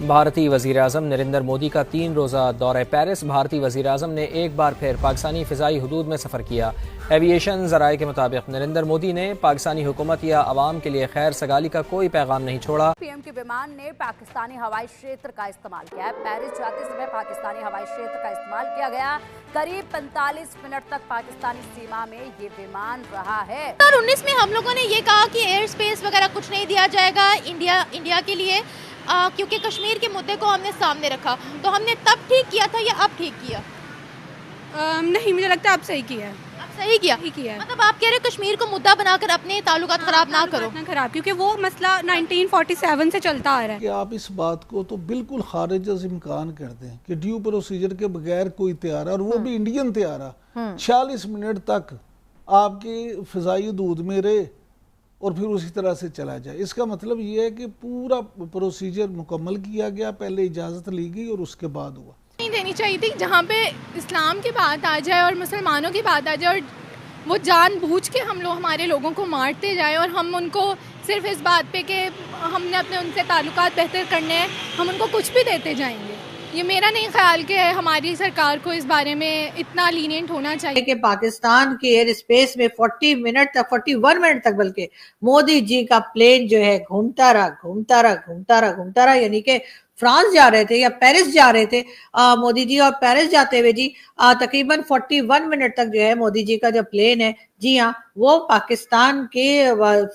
भारतीय वज़ीर-ए-आज़म नरेंद्र मोदी का 3 रोज़ा दौरा पेरिस। भारतीय वज़ीर-ए-आज़म ने एक बार फिर पाकिस्तानी फ़िज़ाई हदूद में सफ़र किया। एविएशन ज़राए के मुताबिक नरेंद्र मोदी ने पाकिस्तानी हुकूमत या अवाम के लिए खैर सगाली का कोई पैगाम नहीं छोड़ा। पीएम के विमान ने पाकिस्तानी हवाई क्षेत्र का इस्तेमाल किया है। पेरिस जाते समय पाकिस्तानी हवाई क्षेत्र का इस्तेमाल किया गया। करीब 45 मिनट तक पाकिस्तानी सीमा में ये विमान रहा है। 2019 में हम लोगों ने ये कहा कि एयर स्पेस वगैरह कुछ नहीं दिया जाएगा इंडिया के लिए, क्योंकि कश्मीर के मुद्दे को हमने सामने रखा। तो हमने तब ठीक किया था या अब ठीक किया? नहीं, मुझे लगता है अब सही किया है। अब सही किया है। मतलब आप कह रहे हैं कश्मीर को मुद्दा बनाकर अपने ताल्लुकात खराब ना करो। खराब, क्योंकि वो मसला 1947 से चलता आ रहा है। कि आप इस बात को तो बिल्कुल खारिज अज़ इम्कान करते हैं कि ड्यू प्रोसीजर के बगैर कोई तैयारा, और वो भी इंडियन तैयारा 46 मिनट तक आपकी फ़िज़ाई हदूद में रहे और फिर उसी तरह से चला जाए। इसका मतलब ये है कि पूरा प्रोसीजर मुकम्मल किया गया, पहले इजाज़त ली गई और उसके बाद हुआ। नहीं देनी चाहिए थी। जहाँ पे इस्लाम की बात आ जाए और मुसलमानों की बात आ जाए और वो जानबूझ के हमारे लोगों को मारते जाए और हम उनको सिर्फ इस बात पे कि हमने अपने उनसे ताल्लुकात बेहतर करने हैं, हम उनको कुछ भी देते जाएंगे। ये मेरा नहीं ख्याल कि हमारी सरकार को इस बारे में इतना लीनियंट होना चाहिए। कि पाकिस्तान के एयर स्पेस में 41 मिनट तक बल्कि मोदी जी का प्लेन जो है घूमता रहा, यानी कि फ्रांस जा रहे थे या पेरिस जा रहे थे मोदी जी, और पेरिस जाते हुए जी तकरीबन 41 मिनट तक जो है मोदी जी का जो प्लेन है, जी हाँ, वो पाकिस्तान के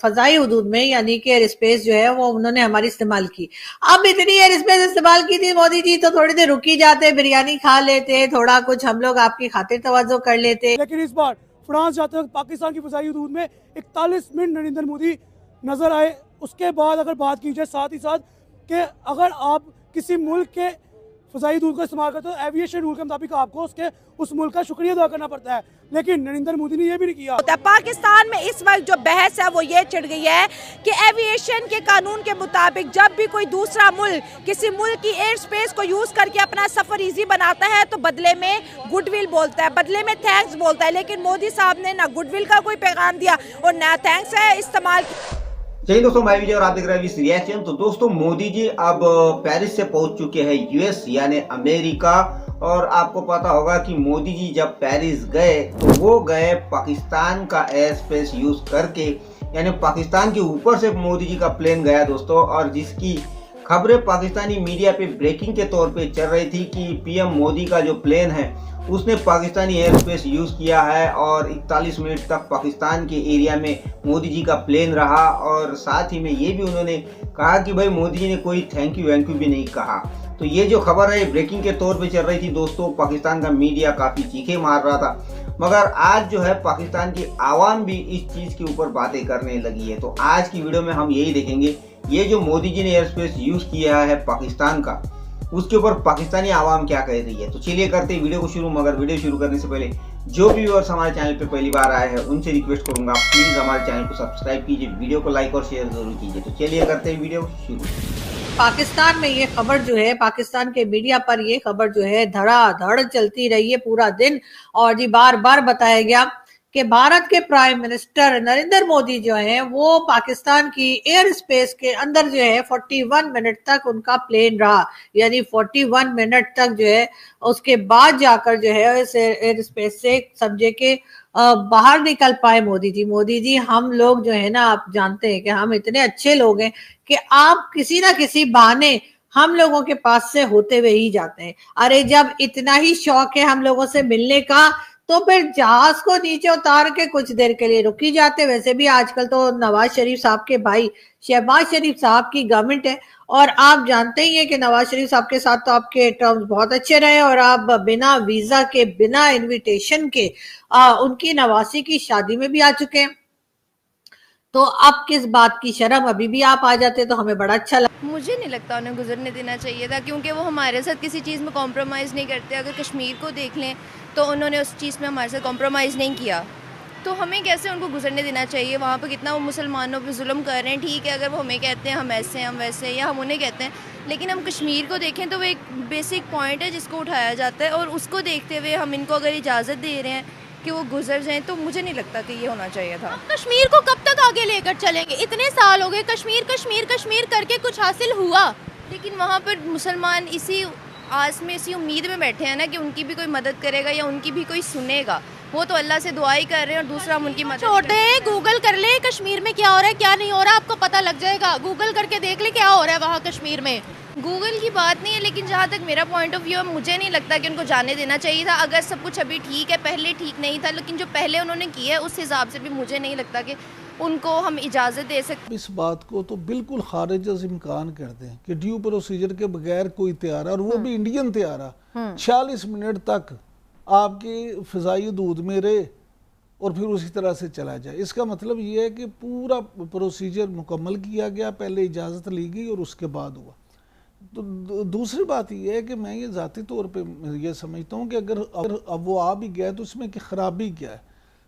फजाई हदूद में यानी कि एयर स्पेस जो है वो उन्होंने हमारी इस्तेमाल की। अब इतनी एयर स्पेस इस्तेमाल की थी मोदी जी, तो थोड़ी देर रुकी जाते, बिरयानी खा लेते, थोड़ा कुछ हम लोग आपकी खातिर तवज्जो कर लेते। लेकिन इस बार फ्रांस जाते वक्त पाकिस्तान की फजाई हदूद में 41 मिनट नरेंद्र मोदी नजर आए। उसके बाद अगर बात की जाए साथ ही साथ कि अगर आप किसी मुल्क के फ़ज़ाई हदूद का इस्तेमाल करते हो, एविएशन रूल के मुताबिक आपको उस मुल्क का शुक्रिया अदा करना पड़ता है, लेकिन नरेंद्र मोदी ने यह भी नहीं किया। पाकिस्तान में इस वक्त जो बहस है वो ये छिड़ गई है कि एविएशन के कानून के मुताबिक जब भी कोई दूसरा मुल्क किसी मुल्क की एयर स्पेस को यूज करके अपना सफर इजी बनाता है तो बदले में गुडविल बोलता है, बदले में थैंक्स बोलता है। लेकिन मोदी साहब ने ना गुडविल का कोई पैगाम दिया और ना थैंक्स है इस्तेमाल। चलिए दोस्तों, मैं विजय और आप देख रहे हैं विस रिएक्शन। तो दोस्तों, मोदी जी अब पेरिस से पहुंच चुके हैं यूएस यानी अमेरिका, और आपको पता होगा कि मोदी जी जब पेरिस गए तो वो गए पाकिस्तान का एयर स्पेस यूज करके, यानी पाकिस्तान के ऊपर से मोदी जी का प्लेन गया दोस्तों, और जिसकी खबरें पाकिस्तानी मीडिया पे ब्रेकिंग के तौर पे चल रही थी कि पीएम मोदी का जो प्लेन है उसने पाकिस्तानी एयर स्पेस यूज किया है और 41 मिनट तक पाकिस्तान के एरिया में मोदी जी का प्लेन रहा। और साथ ही में ये भी उन्होंने कहा कि भाई मोदी जी ने कोई थैंक यू भी नहीं कहा। तो ये जो खबर है ब्रेकिंग के तौर पे चल रही थी दोस्तों, पाकिस्तान का मीडिया काफ़ी चीखे मार रहा था, मगर आज जो है पाकिस्तान की आवाम भी इस चीज़ के ऊपर बातें करने लगी है। तो आज की वीडियो में हम यही देखेंगे, ये जो मोदी जी ने एयर स्पेस यूज़ किया है पाकिस्तान का, उसके ऊपर पाकिस्तानी आवाम क्या कह रही है। तो चलिए करते हैं वीडियो को शुरू, मगर वीडियो शुरू करने से पहले जो भी व्यूअर्स हमारे चैनल पे पहली बार आए हैं उनसे रिक्वेस्ट करूंगा प्लीज़ हमारे चैनल को सब्सक्राइब कीजिए, वीडियो को लाइक और शेयर जरूर कीजिए। तो चलिए करते हैं वीडियो शुरू। पाकिस्तान में ये खबर जो है, पाकिस्तान के मीडिया पर ये खबर जो है धड़ाधड़ चलती रही है पूरा दिन, और जी बार बार बताया गया कि भारत के प्राइम मिनिस्टर नरेंद्र मोदी जो है वो पाकिस्तान की एयर स्पेस के अंदर जो है 41 मिनट तक उनका प्लेन रहा, यानी 41 मिनट तक जो है उसके बाद जाकर जो है इस एयर स्पेस से समझे कि बाहर निकल पाए मोदी जी। मोदी जी, हम लोग जो है ना, आप जानते हैं कि हम इतने अच्छे लोग हैं कि आप किसी ना किसी बहाने हम लोगों के पास से होते हुए ही जाते हैं। अरे जब इतना ही शौक है हम लोगों से मिलने का तो फिर जहाज को नीचे उतार के कुछ देर के लिए रुकी जाते। वैसे भी आजकल तो नवाज शरीफ साहब के भाई शहबाज शरीफ साहब की गवर्नमेंट है, और आप जानते ही हैं कि नवाज शरीफ साहब के साथ तो आपके टर्म्स बहुत अच्छे रहे, और आप बिना वीजा के, बिना इनविटेशन के उनकी नवासी की शादी में भी आ चुके हैं। तो अब किस बात की शर्म, अभी भी आप आ जाते तो हमें बड़ा अच्छा लगता। मुझे नहीं लगता उन्हें गुजरने देना चाहिए था, क्योंकि वो हमारे साथ किसी चीज़ में कॉम्प्रोमाइज़ नहीं करते। अगर कश्मीर को देख लें तो उन्होंने उस चीज़ में हमारे साथ कॉम्प्रोमाइज़ नहीं किया, तो हमें कैसे उनको गुजरने देना चाहिए। वहाँ पर कितना वो मुसलमानों पे जुल्म कर रहे हैं, ठीक है, अगर वो हमें कहते हैं हम ऐसे हैं हम वैसे हैं, या हम उन्हें कहते हैं, लेकिन हम कश्मीर को देखें तो वो एक बेसिक पॉइंट है जिसको उठाया जाता है, और उसको देखते हुए हम इनको अगर इजाज़त दे रहे हैं कि वो गुजर जाएं, तो मुझे नहीं लगता कि ये होना चाहिए था। कश्मीर को कब तक आगे लेकर चलेंगे? इतने साल हो गए, कश्मीर कश्मीर कश्मीर करके कुछ हासिल हुआ? लेकिन वहाँ पर मुसलमान इसी आस में, इसी उम्मीद में बैठे हैं ना कि उनकी भी कोई मदद करेगा या उनकी भी कोई सुनेगा। वो तो अल्लाह से दुआ ही कर रहे हैं और दूसरा हम उनकी मदद छोटे गूगल कर ले कश्मीर में क्या हो रहा है क्या नहीं हो रहा, आपको पता लग जाएगा। गूगल करके देख ले क्या हो रहा है वहाँ कश्मीर में। गूगल की बात नहीं है, लेकिन जहाँ तक मेरा पॉइंट ऑफ व्यू है, मुझे नहीं लगता कि उनको जाने देना चाहिए था। अगर सब कुछ अभी ठीक है, पहले ठीक नहीं था, लेकिन जो पहले उन्होंने किया है उस हिसाब से भी मुझे नहीं लगता कि उनको हम इजाज़त दे सकते। इस बात को तो बिल्कुल खारिज अज़ इम्कान करते हैं कि ड्यू प्रोसीजर के बगैर कोई तैयारा, और वो भी इंडियन तैयारा 46 मिनट तक आपकी फ़िज़ाई हदूद में रहे और फिर उसी तरह से चला जाए। इसका मतलब ये है कि पूरा प्रोसीजर मुकम्मल किया गया, पहले इजाज़त ली गई और उसके बाद हुआ। तो दूसरी बात यह है कि मैं ये ज़ाती तौर पे ये समझता हूँ कि अगर अब वो आ भी गया तो इसमें की ख़राबी क्या है।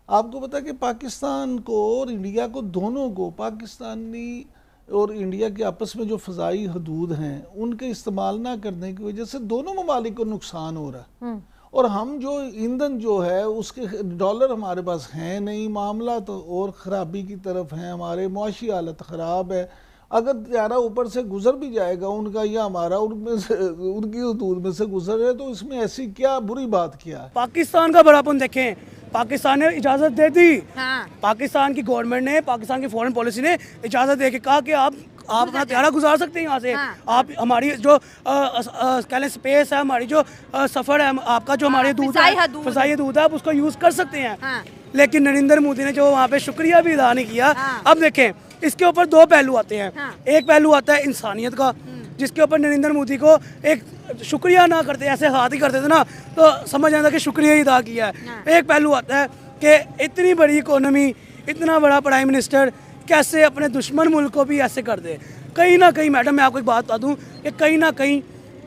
आपको पता है कि पाकिस्तान को और इंडिया को, दोनों को, पाकिस्तानी और इंडिया के आपस में जो फ़ज़ाई हदूद हैं उनके इस्तेमाल ना करने की वजह से दोनों ममालिक को नुकसान हो रहा है। और हम जो ईंधन जो है उसके डॉलर हमारे पास हैं नहीं, मामला तो और ख़राबी की तरफ है, हमारे मुआशी हालत ख़राब है। अगर त्यारा ऊपर से गुजर भी जाएगा उनका या हमारा, उनमें से उनकी हदूद में से गुजर रहे, तो इसमें ऐसी क्या बुरी बात किया है। पाकिस्तान का बड़ापन देखें, पाकिस्तान ने इजाज़त दे दी। पाकिस्तान की गवर्नमेंट ने, पाकिस्तान की फॉरेन पॉलिसी ने इजाज़त दे के कहा कि आप अपना त्यारा गुजार सकते हैं यहाँ से। आप हमारी जो कह लें स्पेस है, हमारी जो सफ़र है, आपका जो हमारे दूध है, फ़िज़ाई हदूद है, आप उसको यूज़ कर सकते हैं। लेकिन नरेंद्र मोदी ने जो वहाँ पे शुक्रिया भी अदा नहीं किया। अब देखें, इसके ऊपर दो पहलू आते हैं। एक पहलू आता है इंसानियत का, जिसके ऊपर नरेंद्र मोदी को एक शुक्रिया ना करते, ऐसे हाथ ही करते थे ना, तो समझ आता कि शुक्रिया ही अदा किया है। एक पहलू आता है कि इतनी बड़ी इकोनॉमी, इतना बड़ा प्राइम मिनिस्टर कैसे अपने दुश्मन मुल्क को भी ऐसे कर दे। कहीं ना कहीं मैडम, मैं आपको एक बात बता दूं कि कहीं ना कहीं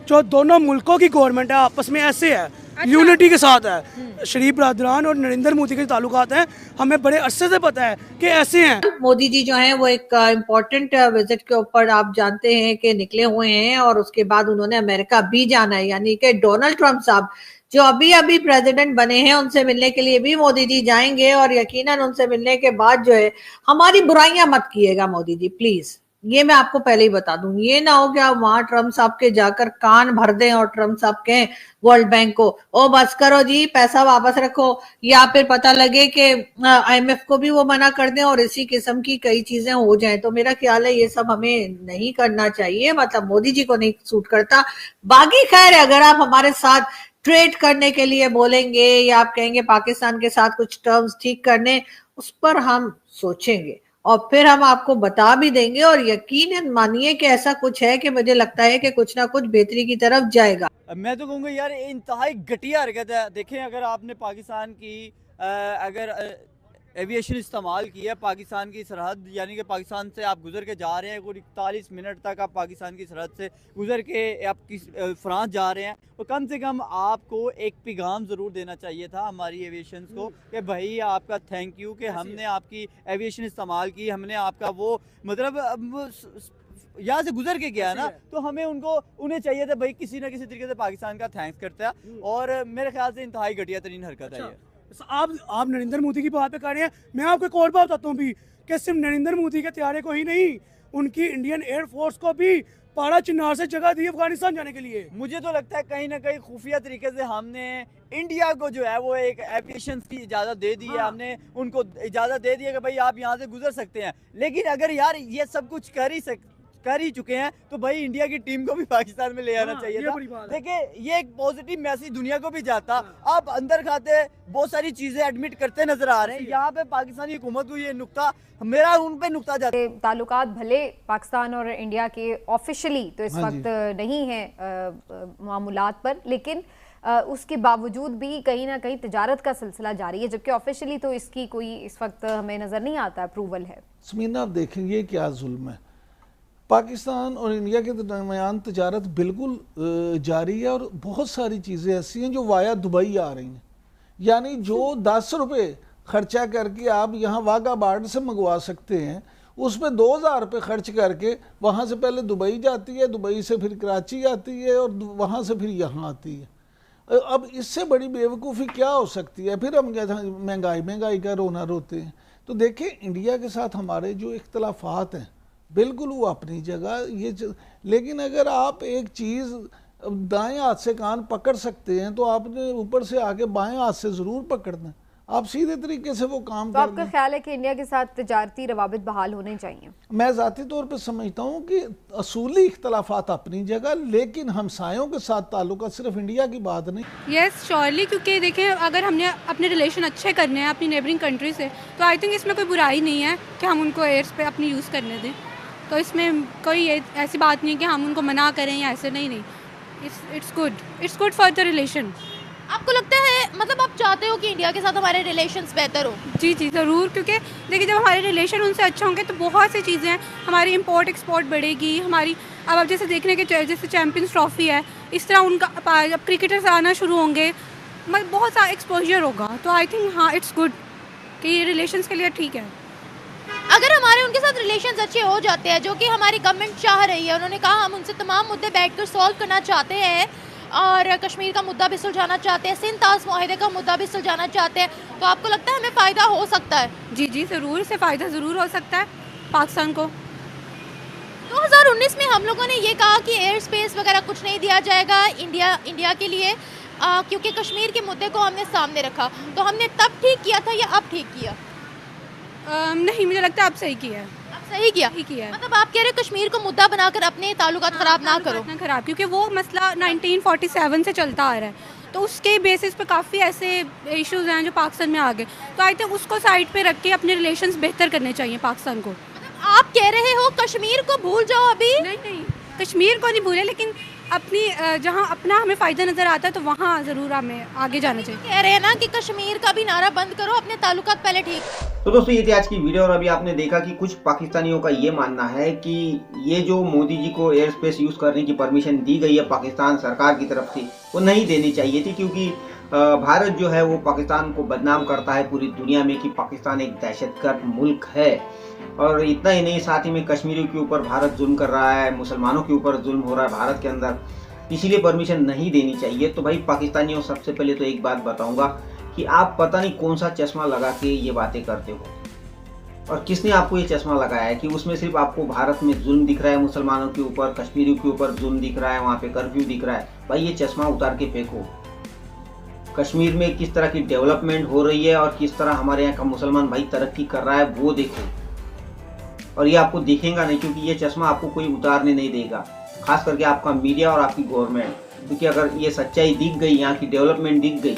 जो दोनों मुल्कों की गवर्नमेंट है आपस में ऐसे है, यूनिटी के साथ है। शरीफ बरदरान और नरेंद्र मोदी के ताल्लुकात हैं, हमें बड़े अरसे से पता है कि ऐसे हैं। मोदी जी जो हैं वो एक इम्पोर्टेंट विजिट के ऊपर आप जानते हैं कि निकले हुए हैं, और उसके बाद उन्होंने अमेरिका भी जाना है। यानी कि डोनाल्ड ट्रंप साहब जो अभी अभी प्रेसिडेंट बने हैं, उनसे मिलने के लिए भी मोदी जी जाएंगे। और यकीनन उनसे मिलने के बाद जो है, हमारी बुराइयां मत कीजिएगा मोदी जी प्लीज, ये मैं आपको पहले ही बता दूं। ये ना हो कि आप वहां ट्रम्प साहब के जाकर कान भर दें और ट्रम्प साहब कहें वर्ल्ड बैंक को, ओ बस करो जी, पैसा वापस रखो, या फिर पता लगे कि IMF को भी वो मना कर दें और इसी किस्म की कई चीजें हो जाएं। तो मेरा ख्याल है ये सब हमें नहीं करना चाहिए, मतलब मोदी जी को नहीं सूट करता। बाकी खैर, अगर आप हमारे साथ ट्रेड करने के लिए बोलेंगे या आप कहेंगे पाकिस्तान के साथ कुछ टर्म्स ठीक करने, उस पर हम सोचेंगे और फिर हम आपको बता भी देंगे। और यकीनन मानिए कि ऐसा कुछ है कि मुझे लगता है कि कुछ ना कुछ बेहतरी की तरफ जाएगा। मैं तो कहूँगा यार, इंतहाई घटिया हरकत है। देखें, अगर आपने पाकिस्तान की अगर एविएशन इस्तेमाल किया, पाकिस्तान की सरहद, यानी कि पाकिस्तान से आप गुजर के जा रहे हैं, कोई 41 मिनट तक आप पाकिस्तान की सरहद से गुजर के आप फ्रांस जा रहे हैं, तो कम से कम आपको एक पैगाम ज़रूर देना चाहिए था हमारी एविएशन को कि भाई आपका थैंक यू कि हमने आपकी एविएशन इस्तेमाल की, हमने आपका वो मतलब यहाँ से गुजर के गया ना, तो हमें उन्हें चाहिए था भाई किसी ना किसी तरीके से पाकिस्तान का थैंक्स करता है। और मेरे ख्याल से इंतहाई घटिया तरीन हरकत है ये। आप नरेंद्र मोदी की बात पे कर रहे हैं, मैं आपको एक और बात बताता हूँ भी कि सिर्फ नरेंद्र मोदी के त्यारे को ही नहीं, उनकी इंडियन एयरफोर्स को भी पारा चिनार से जगह दी अफगानिस्तान जाने के लिए। मुझे तो लगता है कहीं ना कहीं खुफिया तरीके से हमने इंडिया को जो है वो एक एविएशन की इजाज़त दे दी है। हमने उनको इजाज़त दे दी है कि भाई आप यहाँ से गुजर सकते हैं। लेकिन अगर यार ये सब कुछ कर ही चुके हैं तो भाई इंडिया की टीम को भी पाकिस्तान में ले आना चाहिए था। देखिए, ये एक पॉजिटिव मैसेज दुनिया को भी जाता। आप अंदर खाते बहुत सारी चीजें एडमिट करते नजर आ रहे हैं, यहाँ पे पाकिस्तानी हुकूमत को ये नुक्ता, मेरा उन पे नुक्ता जाता है। ताल्लुकात भले पाकिस्तान और इंडिया के ऑफिशियली तो इस वक्त नहीं है मामूलात पर, लेकिन उसके बावजूद भी कहीं ना कहीं तिजारत का सिलसिला जारी है, जबकि ऑफिशियली तो इसकी कोई इस वक्त हमें नजर नहीं आता अप्रूवल है। समीना, आप देखेंगे क्या जुल्म है। पाकिस्तान और इंडिया के दरमियान तजारत बिल्कुल जारी है, और बहुत सारी चीज़ें ऐसी हैं जो वाया दुबई आ रही हैं। यानी जो 10 रुपये खर्चा करके आप यहाँ वाघा बॉर्डर से मंगवा सकते हैं, उसमें 2000 रुपये खर्च करके वहाँ से पहले दुबई जाती है, दुबई से फिर कराची आती है और वहाँ से फिर यहाँ आती है। अब इससे बड़ी बेवकूफ़ी क्या हो सकती है। फिर हम कहते हैं महंगाई का रोना रोते हैं। तो देखिए, इंडिया के साथ हमारे जो इख्तलाफात हैं बिल्कुल वो अपनी जगह लेकिन अगर आप एक चीज़ दाएं हाथ से कान पकड़ सकते हैं तो आपने ऊपर से आके बाएं हाथ से ज़रूर पकड़ना, आप सीधे तरीके से वो काम तो कर आपका ख्याल है कि इंडिया के साथ तिजारती रवाबित बहाल होने चाहिए? मैं ज़ाती तौर पे समझता हूँ कि असूली इख्तलाफात अपनी जगह, लेकिन हमसायों के साथ ताल्लुकात सिर्फ इंडिया की बात नहीं। यस श्योरली, क्योंकि देखें अगर हमने अपने रिलेशन अच्छे करने हैं अपनी नेबरिंग कंट्री से तो आई थिंक इसमें कोई बुराई नहीं है कि हम उनको एयर्स पे अपनी यूज़ करने दें। तो इसमें कोई ऐसी बात नहीं है कि हम उनको मना करें या ऐसे, नहीं, it's good for the relation. आपको लगता है, मतलब आप चाहते हो कि इंडिया के साथ हमारे रिलेशंस बेहतर हो? जी ज़रूर, क्योंकि देखिए जब हमारे रिलेशन उनसे अच्छे होंगे तो बहुत सी चीज़ें हैं, हमारी इंपोर्ट एक्सपोर्ट बढ़ेगी हमारी। अब जैसे देखने के जैसे चैम्पियंस ट्रॉफी है, इस तरह उनका अब क्रिकेटर्स आना शुरू होंगे, मतलब बहुत सारा एक्सपोजर होगा। तो आई थिंक हाँ इट्स गुड कि ये रिलेशंस के लिए ठीक है। अगर हमारे उनके साथ रिलेशंस अच्छे हो जाते हैं, जो कि हमारी गवर्नमेंट चाह रही है, उन्होंने कहा हम उनसे तमाम मुद्दे बैठकर सॉल्व करना चाहते हैं और कश्मीर का मुद्दा भी सुलझाना चाहते हैं, सिंध ताज मुआहिदे का मुद्दा भी सुलझाना चाहते हैं, तो आपको लगता है हमें फ़ायदा हो सकता है? जी ज़रूर, इससे फ़ायदा ज़रूर हो सकता है पाकिस्तान को। 2019 में हम लोगों ने ये कहा कि एयर स्पेस वगैरह कुछ नहीं दिया जाएगा इंडिया के लिए, क्योंकि कश्मीर के मुद्दे को हमने सामने रखा। तो हमने तब ठीक किया था या अब ठीक किया? नहीं, मुझे लगता है अब सही किया है। अब सही किया है। मतलब आप कह रहे हो कश्मीर को मुद्दा बनाकर अपने ताल्लुकात खराब ना करो। क्योंकि वो मसला 1947 से चलता आ रहा है, तो उसके बेसिस पे काफ़ी ऐसे इश्यूज हैं जो पाकिस्तान में आ गए। तो आई थिंक उसको साइड पे रख के अपने रिलेशंस बेहतर करने चाहिए पाकिस्तान को। मतलब आप कह रहे हो कश्मीर को भूल जाओ अभी? नहीं, कश्मीर को नहीं भूले, लेकिन अपनी जहाँ अपना हमें फ़ायदा नज़र आता है तो वहाँ ज़रूर हमें आगे जाना चाहिए। कह रहे हैं ना कि कश्मीर का भी नारा बंद करो, अपने ताल्लुकात पहले ठीक। तो दोस्तों ये थी आज की वीडियो और अभी आपने देखा कि कुछ पाकिस्तानियों का ये मानना है कि ये जो मोदी जी को एयर स्पेस यूज करने की परमिशन दी गई है पाकिस्तान सरकार की तरफ से, वो नहीं देनी चाहिए थी, क्योंकि भारत जो है वो पाकिस्तान को बदनाम करता है पूरी दुनिया में कि पाकिस्तान एक दहशतगर्द मुल्क है। और इतना ही नहीं, साथ ही में कश्मीरियों के ऊपर भारत जुल्म कर रहा है, मुसलमानों के ऊपर जुल्म हो रहा है भारत के अंदर, इसीलिए परमिशन नहीं देनी चाहिए। तो भाई पाकिस्तानियों, सबसे पहले तो एक बात बताऊंगा कि आप पता नहीं कौन सा चश्मा लगा के ये बातें करते हो और किसने आपको ये चश्मा लगाया है कि उसमें सिर्फ आपको भारत में जुल्म दिख रहा है, मुसलमानों के ऊपर, कश्मीरियों के ऊपर जुल्म दिख रहा है, वहाँ पे कर्फ्यू दिख रहा है। भाई ये चश्मा उतार के फेंको। कश्मीर में किस तरह की डेवलपमेंट हो रही है और किस तरह हमारे यहाँ का मुसलमान भाई तरक्की कर रहा है वो देखो, और ये आपको दिखेगा नहीं, क्योंकि ये चश्मा आपको कोई उतारने नहीं देगा, खास करके आपका मीडिया और आपकी गवर्नमेंट। क्योंकि अगर ये सच्चाई दिख गई, यहाँ की डेवलपमेंट दिख गई,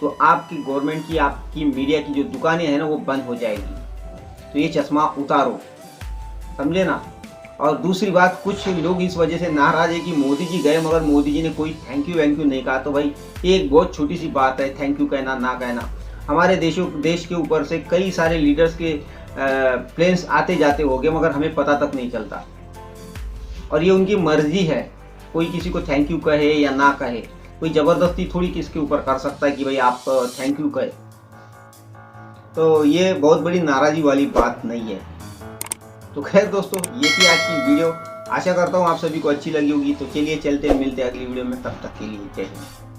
तो आपकी गवर्नमेंट की, आपकी मीडिया की जो दुकानें हैं ना वो बंद हो जाएगी। तो ये चश्मा उतारो, समझे ना। और दूसरी बात, कुछ लोग इस वजह से नाराज है कि मोदी जी गए मगर मोदी जी ने कोई थैंक यू नहीं कहा। तो भाई एक बहुत छोटी सी बात है थैंक यू कहना ना कहना। हमारे देश के ऊपर से कई सारे लीडर्स के प्लेन्स आते जाते हो गए मगर हमें पता तक नहीं चलता, और ये उनकी मर्जी है, कोई किसी को थैंक यू कहे या ना कहे, कोई ज़बरदस्ती थोड़ी किसके ऊपर कर सकता है कि भाई आप थैंक यू कहे। तो ये बहुत बड़ी नाराज़गी वाली बात नहीं है। तो खैर दोस्तों, ये थी आज की वीडियो, आशा करता हूँ आप सभी को अच्छी लगी होगी। तो चलिए चलते मिलते अगली वीडियो में, तब तक के लिए जय हिंद।